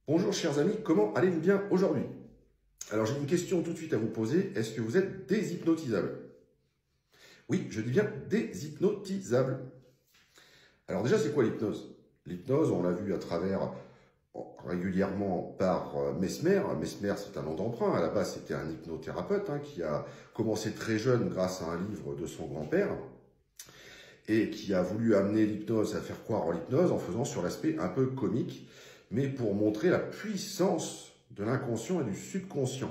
Bonjour chers amis, comment allez-vous bien aujourd'hui? Alors j'ai une question tout de suite à vous poser, est-ce que vous êtes déshypnotisable? Oui, je dis bien déshypnotisable. Alors déjà c'est quoi l'hypnose? L'hypnose, on l'a vu à travers régulièrement par Mesmer. Mesmer c'est un nom d'emprunt, à la base c'était un hypnothérapeute qui a commencé très jeune grâce à un livre de son grand-père et qui a voulu amener l'hypnose à faire croire en l'hypnose en faisant sur l'aspect un peu comique, mais pour montrer la puissance de l'inconscient et du subconscient.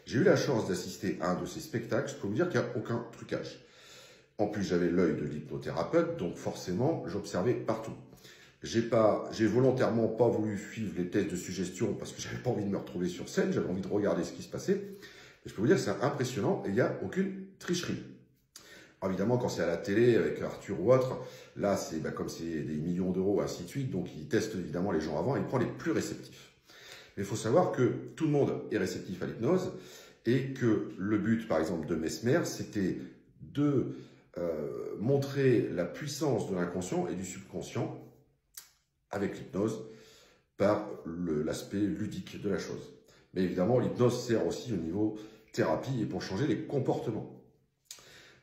J'ai eu la chance d'assister à un de ces spectacles, je peux vous dire qu'il n'y a aucun trucage. En plus, j'avais l'œil de l'hypnothérapeute, donc forcément, j'observais partout. J'ai volontairement pas voulu suivre les tests de suggestion parce que j'avais pas envie de me retrouver sur scène, j'avais envie de regarder ce qui se passait. Et je peux vous dire que c'est impressionnant et il n'y a aucune tricherie. Alors évidemment, quand c'est à la télé avec Arthur ou autre, là, c'est comme c'est des millions d'euros, ainsi de suite. Donc, il teste évidemment les gens avant et il prend les plus réceptifs. Mais il faut savoir que tout le monde est réceptif à l'hypnose et que le but, par exemple, de Mesmer, c'était de montrer la puissance de l'inconscient et du subconscient avec l'hypnose par l'aspect ludique de la chose. Mais évidemment, l'hypnose sert aussi au niveau thérapie et pour changer les comportements.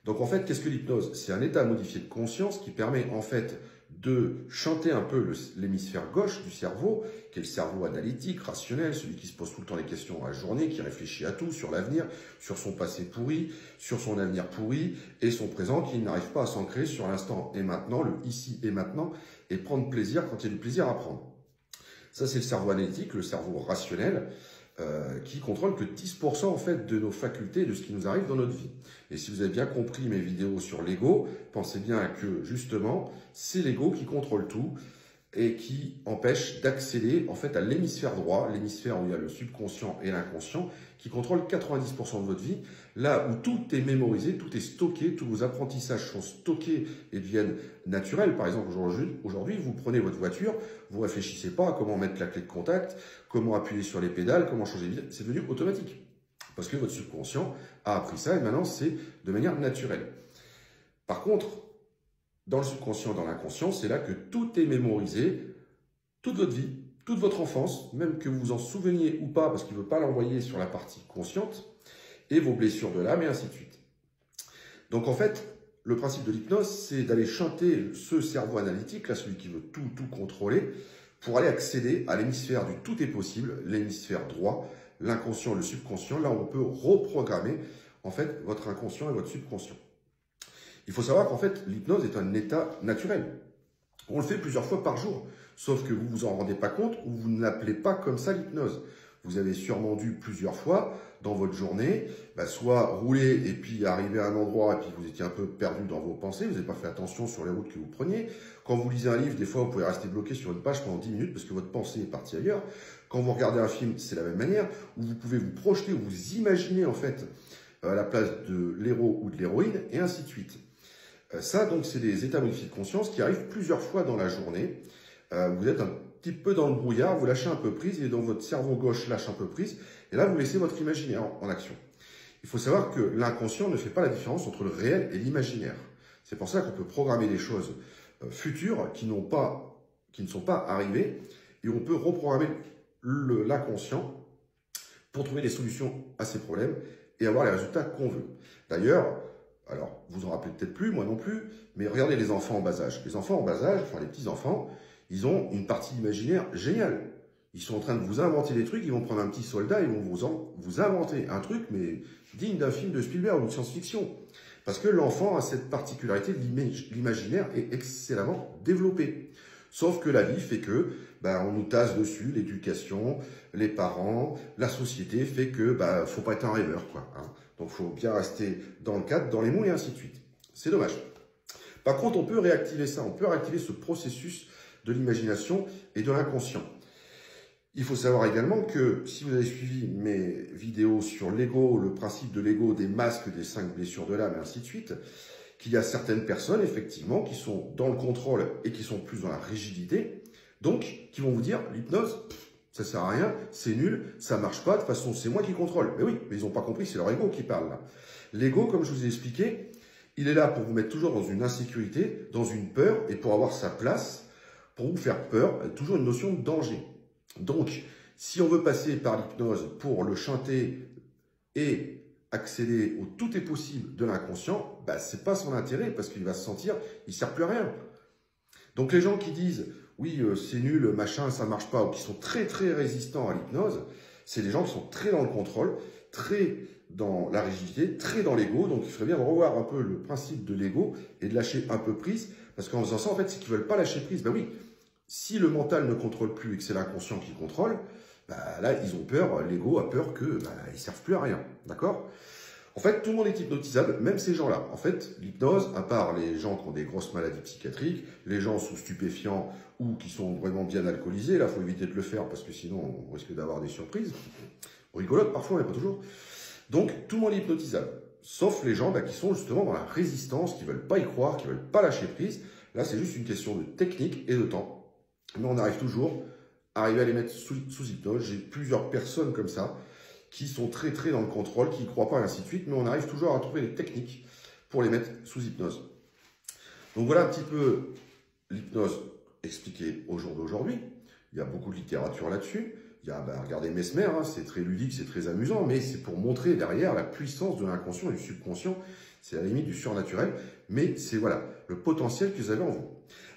Donc en fait, qu'est-ce que l'hypnose? C'est un état modifié de conscience qui permet en fait de chanter un peu l'hémisphère gauche du cerveau, qui est le cerveau analytique, rationnel, celui qui se pose tout le temps des questions à la journée, qui réfléchit à tout, sur l'avenir, sur son passé pourri, sur son avenir pourri, et son présent qui n'arrive pas à s'ancrer sur l'instant et maintenant, le ici et maintenant, et prendre plaisir quand il y a du plaisir à prendre. Ça, c'est le cerveau analytique, le cerveau rationnel, qui contrôle que 10% en fait de nos facultés, de ce qui nous arrive dans notre vie. Et si vous avez bien compris mes vidéos sur l'ego, pensez bien que justement, c'est l'ego qui contrôle tout et qui empêche d'accéder en fait à l'hémisphère droit, l'hémisphère où il y a le subconscient et l'inconscient, qui contrôle 90% de votre vie, là où tout est mémorisé, tout est stocké, tous vos apprentissages sont stockés et deviennent naturels. Par exemple, aujourd'hui, vous prenez votre voiture, vous ne réfléchissez pas à comment mettre la clé de contact, comment appuyer sur les pédales, comment changer de vitesse, c'est devenu automatique. Parce que votre subconscient a appris ça et maintenant c'est de manière naturelle. Par contre, dans le subconscient, dans l'inconscient, c'est là que tout est mémorisé, toute votre vie, toute votre enfance, même que vous vous en souveniez ou pas, parce qu'il ne veut pas l'envoyer sur la partie consciente, et vos blessures de l'âme, et ainsi de suite. Donc en fait, le principe de l'hypnose, c'est d'aller chanter ce cerveau analytique, là, celui qui veut tout contrôler, pour aller accéder à l'hémisphère du tout est possible, l'hémisphère droit, l'inconscient, le subconscient, là où on peut reprogrammer en fait votre inconscient et votre subconscient. Il faut savoir qu'en fait, l'hypnose est un état naturel. On le fait plusieurs fois par jour, sauf que vous ne vous en rendez pas compte ou vous ne l'appelez pas comme ça l'hypnose. Vous avez sûrement dû plusieurs fois dans votre journée, soit rouler et puis arriver à un endroit et puis vous étiez un peu perdu dans vos pensées, vous n'avez pas fait attention sur les routes que vous preniez. Quand vous lisez un livre, des fois vous pouvez rester bloqué sur une page pendant 10 minutes parce que votre pensée est partie ailleurs. Quand vous regardez un film, c'est la même manière, où vous pouvez vous projeter ou vous imaginer en fait à la place de l'héros ou de l'héroïne et ainsi de suite. Ça, donc, c'est des états modifiés de conscience qui arrivent plusieurs fois dans la journée. Vous êtes un petit peu dans le brouillard, vous lâchez un peu prise, et dans votre cerveau gauche lâche un peu prise, et là, vous laissez votre imaginaire en action. Il faut savoir que l'inconscient ne fait pas la différence entre le réel et l'imaginaire. C'est pour ça qu'on peut programmer des choses futures qui ne sont pas arrivées, et on peut reprogrammer l'inconscient pour trouver des solutions à ces problèmes et avoir les résultats qu'on veut. D'ailleurs, alors, vous en rappelez peut-être plus, moi non plus, mais regardez les enfants en bas âge. Les enfants en bas âge, enfin les petits-enfants, ils ont une partie imaginaire géniale. Ils sont en train de vous inventer des trucs, ils vont prendre un petit soldat, ils vont vous inventer un truc, mais digne d'un film de Spielberg ou de science-fiction. Parce que l'enfant a cette particularité de l'imaginaire est excellemment développé. Sauf que la vie fait que, on nous tasse dessus, l'éducation, les parents, la société fait que, faut pas être un rêveur, quoi. Donc, il faut bien rester dans le cadre, dans les mots et ainsi de suite. C'est dommage. Par contre, on peut réactiver ça, on peut réactiver ce processus de l'imagination et de l'inconscient. Il faut savoir également que si vous avez suivi mes vidéos sur l'ego, le principe de l'ego, des masques, des 5 blessures de l'âme et ainsi de suite, qu'il y a certaines personnes, effectivement, qui sont dans le contrôle et qui sont plus dans la rigidité, donc qui vont vous dire, l'hypnose, ça sert à rien, c'est nul, ça marche pas, de toute façon, c'est moi qui contrôle. Mais oui, mais ils n'ont pas compris, c'est leur ego qui parle là. L'ego, comme je vous ai expliqué, il est là pour vous mettre toujours dans une insécurité, dans une peur, et pour avoir sa place, pour vous faire peur, toujours une notion de danger. Donc, Si on veut passer par l'hypnose pour le chanter et accéder au tout est possible de l'inconscient, bah, ce n'est pas son intérêt parce qu'il va se sentir, il ne sert plus à rien. Donc les gens qui disent « oui, c'est nul, machin, ça ne marche pas » ou qui sont très très résistants à l'hypnose, c'est des gens qui sont très dans le contrôle, très dans la rigidité, très dans l'ego. Donc il ferait bien de revoir un peu le principe de l'ego et de lâcher un peu prise, parce qu'en faisant ça, en fait, c'est qu'ils ne veulent pas lâcher prise. Ben oui, si le mental ne contrôle plus et que c'est l'inconscient qui contrôle, bah là, ils ont peur, l'ego a peur qu'ils ne servent plus à rien, d'accord? En fait, tout le monde est hypnotisable, même ces gens-là. En fait, l'hypnose, à part les gens qui ont des grosses maladies psychiatriques, les gens sous stupéfiants ou qui sont vraiment bien alcoolisés, là, il faut éviter de le faire parce que sinon, on risque d'avoir des surprises. Rigolotes parfois, mais pas toujours. Donc, tout le monde est hypnotisable, sauf les gens qui sont justement dans la résistance, qui ne veulent pas y croire, qui ne veulent pas lâcher prise. Là, c'est juste une question de technique et de temps. Mais on arrive toujours à arriver à les mettre sous hypnose. J'ai plusieurs personnes comme ça qui sont très très dans le contrôle, qui ne croient pas et ainsi de suite, mais on arrive toujours à trouver des techniques pour les mettre sous hypnose. Donc voilà un petit peu l'hypnose expliquée au jour d'aujourd'hui. Il y a beaucoup de littérature là-dessus. Il y a, regardez Mesmer, hein, c'est très ludique, c'est très amusant, mais c'est pour montrer derrière la puissance de l'inconscient et du subconscient. C'est à la limite du surnaturel, mais c'est voilà le potentiel que vous avez en vous.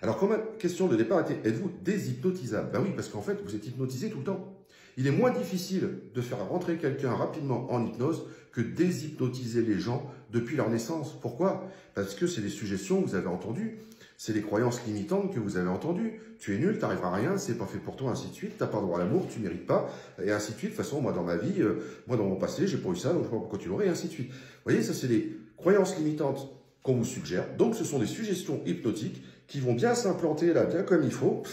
Alors, comme question de départ était, êtes-vous déshypnotisable? Ben oui, parce qu'en fait, vous êtes hypnotisé tout le temps. Il est moins difficile de faire rentrer quelqu'un rapidement en hypnose que déshypnotiser les gens depuis leur naissance. Pourquoi? Parce que c'est des suggestions que vous avez entendues, c'est les croyances limitantes que vous avez entendues. Tu es nul, tu n'arriveras à rien, c'est pas fait pour toi, ainsi de suite. Tu n'as pas droit à l'amour, tu ne mérites pas, et ainsi de suite. De toute façon, moi, dans ma vie, moi, dans mon passé, j'ai pas eu ça, donc je ne sais pas pourquoi tu l'aurais, et ainsi de suite. Vous voyez, ça, c'est les croyances limitantes qu'on vous suggère. Donc, ce sont des suggestions hypnotiques qui vont bien s'implanter là, bien comme il faut.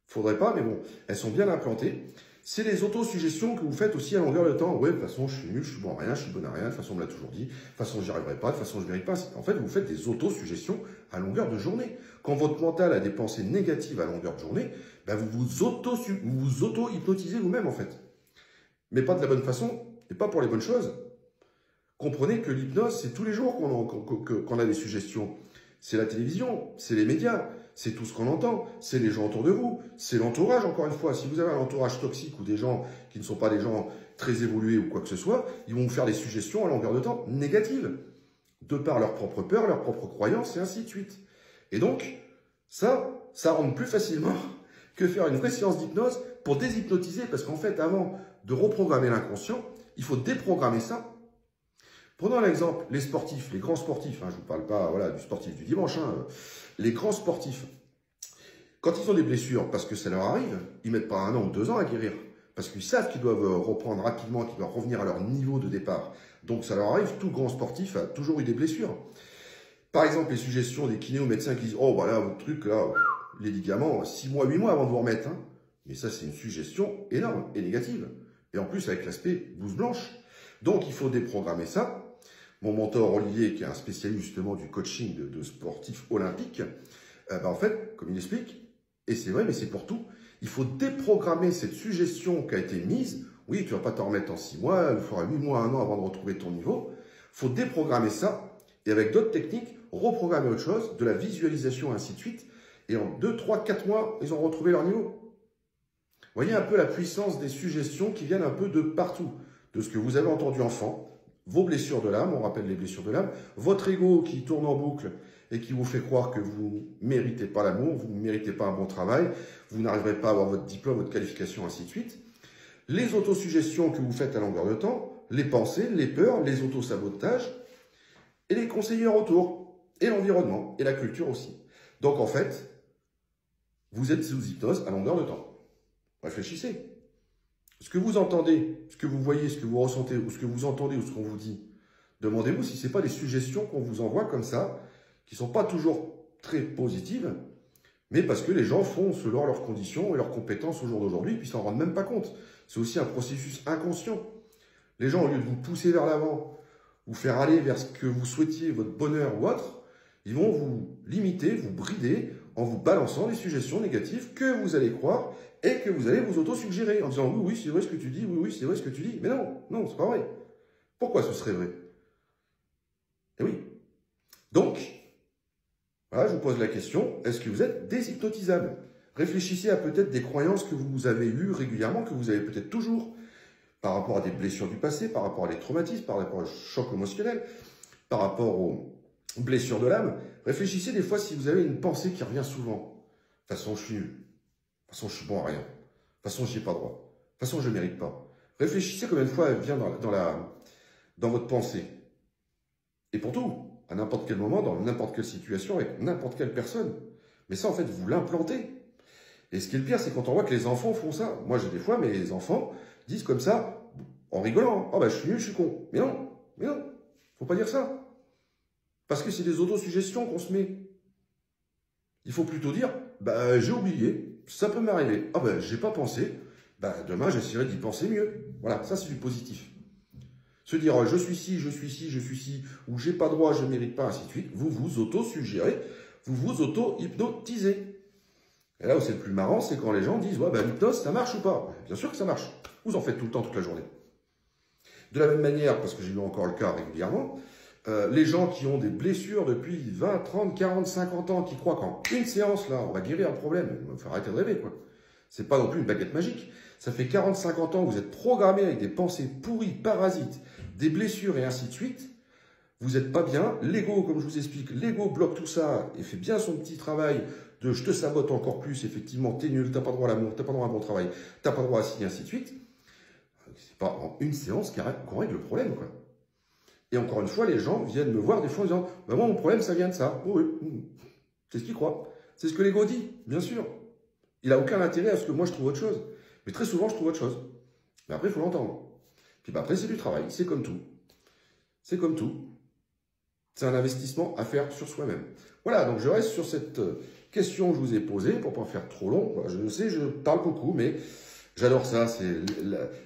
Faudrait pas, mais bon, elles sont bien implantées. C'est les autosuggestions que vous faites aussi à longueur de temps. Ouais, de toute façon, je suis nul, je suis bon à rien, je suis bon à rien, de toute façon, on me l'a toujours dit. De toute façon, j'y arriverai pas, de toute façon, je ne mérite pas. En fait, vous faites des autosuggestions à longueur de journée. Quand votre mental a des pensées négatives à longueur de journée, vous vous auto-hypnotisez vous-même, en fait. Mais pas de la bonne façon, et pas pour les bonnes choses. Comprenez que l'hypnose, c'est tous les jours qu'on a des suggestions. C'est la télévision, c'est les médias, c'est tout ce qu'on entend, c'est les gens autour de vous, c'est l'entourage, encore une fois. Si vous avez un entourage toxique ou des gens qui ne sont pas des gens très évolués ou quoi que ce soit, ils vont vous faire des suggestions à longueur de temps négatives, de par leur propre peur, leurs propres croyances, et ainsi de suite. Et donc, ça rentre plus facilement que faire une vraie séance d'hypnose pour déshypnotiser, parce qu'en fait, avant de reprogrammer l'inconscient, il faut déprogrammer ça. Prenons l'exemple, les sportifs, les grands sportifs, je ne vous parle pas du sportif du dimanche, les grands sportifs, quand ils ont des blessures, parce que ça leur arrive, ils ne mettent pas 1 an ou 2 ans à guérir, parce qu'ils savent qu'ils doivent reprendre rapidement, qu'ils doivent revenir à leur niveau de départ. Donc ça leur arrive, tout grand sportif a toujours eu des blessures. Par exemple, les suggestions des kinés ou médecins qui disent « Oh, voilà, votre truc, là, les ligaments, 6 mois, 8 mois avant de vous remettre. » Mais ça, c'est une suggestion énorme et négative. Et en plus, avec l'aspect blouse blanche. Donc, il faut déprogrammer ça. Mon mentor Olivier, qui est un spécialiste justement du coaching de sportifs olympiques, en fait, comme il explique, et c'est vrai, mais c'est pour tout, il faut déprogrammer cette suggestion qui a été mise. Oui, tu ne vas pas t'en remettre en 6 mois, il faudra 8 mois, 1 an avant de retrouver ton niveau. Il faut déprogrammer ça, et avec d'autres techniques, reprogrammer autre chose, de la visualisation, ainsi de suite. Et en 2, 3, 4 mois, ils ont retrouvé leur niveau. Vous voyez un peu la puissance des suggestions qui viennent un peu de partout, de ce que vous avez entendu enfant, vos blessures de l'âme, on rappelle les blessures de l'âme, votre ego qui tourne en boucle et qui vous fait croire que vous ne méritez pas l'amour, vous ne méritez pas un bon travail, vous n'arriverez pas à avoir votre diplôme, votre qualification, ainsi de suite. Les autosuggestions que vous faites à longueur de temps, les pensées, les peurs, les autosabotages et les conseillers autour, et l'environnement, et la culture aussi. Donc en fait, vous êtes sous hypnose à longueur de temps. Réfléchissez. Ce que vous entendez, ce que vous voyez, ce que vous ressentez, ou ce que vous entendez, ou ce qu'on vous dit, demandez-vous si ce n'est pas des suggestions qu'on vous envoie comme ça, qui ne sont pas toujours très positives, mais parce que les gens font selon leurs conditions et leurs compétences au jour d'aujourd'hui, puis ils ne s'en rendent même pas compte. C'est aussi un processus inconscient. Les gens, au lieu de vous pousser vers l'avant, vous faire aller vers ce que vous souhaitiez, votre bonheur ou autre, ils vont vous limiter, vous brider, en vous balançant des suggestions négatives que vous allez croire et que vous allez vous auto-suggérer en disant « Oui, oui, c'est vrai ce que tu dis, oui, oui, c'est vrai ce que tu dis. » Mais non, non, c'est pas vrai. Pourquoi ce serait vrai? Eh oui. Donc, voilà, je vous pose la question, est-ce que vous êtes déshypnotisable? Réfléchissez à peut-être des croyances que vous avez eues régulièrement, que vous avez peut-être toujours, par rapport à des blessures du passé, par rapport à des traumatismes, par rapport au choc émotionnel, par rapport aux blessures de l'âme. Réfléchissez des fois si vous avez une pensée qui revient souvent. De toute façon, je suis nul. De toute façon, je suis bon à rien. De toute façon, je n'y ai pas droit. De toute façon, je ne mérite pas. Réfléchissez combien de fois elle vient dans votre pensée. Et pour tout, à n'importe quel moment, dans n'importe quelle situation, avec n'importe quelle personne. Mais ça, en fait, vous l'implantez. Et ce qui est le pire, c'est quand on voit que les enfants font ça. Moi, j'ai des fois, mes enfants disent comme ça, en rigolant, « Oh, bah, je suis nul, je suis con. » Mais non, faut pas dire ça. Parce que c'est des autosuggestions qu'on se met. Il faut plutôt dire, bah, j'ai oublié, ça peut m'arriver. Ah, bah, j'ai pas pensé, bah, demain, j'essaierai d'y penser mieux. Voilà, ça, c'est du positif. Se dire, je suis ci, je suis ci, je suis ci, ou j'ai pas droit, je ne mérite pas, ainsi de suite, vous vous auto-suggérez, vous vous auto-hypnotisez. Et là où c'est le plus marrant, c'est quand les gens disent, ouais, bah, l'hypnose, ça marche ou pas? Bien sûr que ça marche. Vous en faites tout le temps, toute la journée. De la même manière, parce que j'ai eu encore le cas régulièrement, les gens qui ont des blessures depuis 20, 30, 40, 50 ans, qui croient qu'en une séance, là, on va guérir un problème, il faut arrêter de rêver, quoi. C'est pas non plus une baguette magique. Ça fait 40, 50 ans que vous êtes programmé avec des pensées pourries, parasites, des blessures et ainsi de suite. Vous n'êtes pas bien. L'ego, comme je vous explique, l'ego bloque tout ça et fait bien son petit travail de je te sabote encore plus, effectivement, t'es nul, t'as pas droit à l'amour, t'as pas droit à un bon travail, t'as pas droit à ci, et ainsi de suite. C'est pas en une séance qu'on règle le problème, quoi. Et encore une fois, les gens viennent me voir des fois en disant bah, moi, mon problème, ça vient de ça. Oh, oui, c'est ce qu'il croit. C'est ce que l'ego dit, bien sûr. Il n'a aucun intérêt à ce que moi, je trouve autre chose. Mais très souvent, je trouve autre chose. Mais après, il faut l'entendre. Puis bah, après, c'est du travail. C'est comme tout. C'est comme tout. C'est un investissement à faire sur soi-même. Voilà, donc je reste sur cette question que je vous ai posée pour ne pas faire trop long. Voilà, je sais, je parle beaucoup, mais j'adore ça. C'est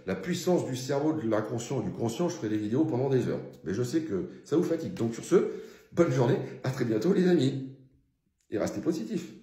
la puissance du cerveau, de l'inconscient et du conscient. Je ferai des vidéos pendant des heures. Mais je sais que ça vous fatigue. Donc sur ce, bonne journée. À très bientôt, les amis. Et restez positifs.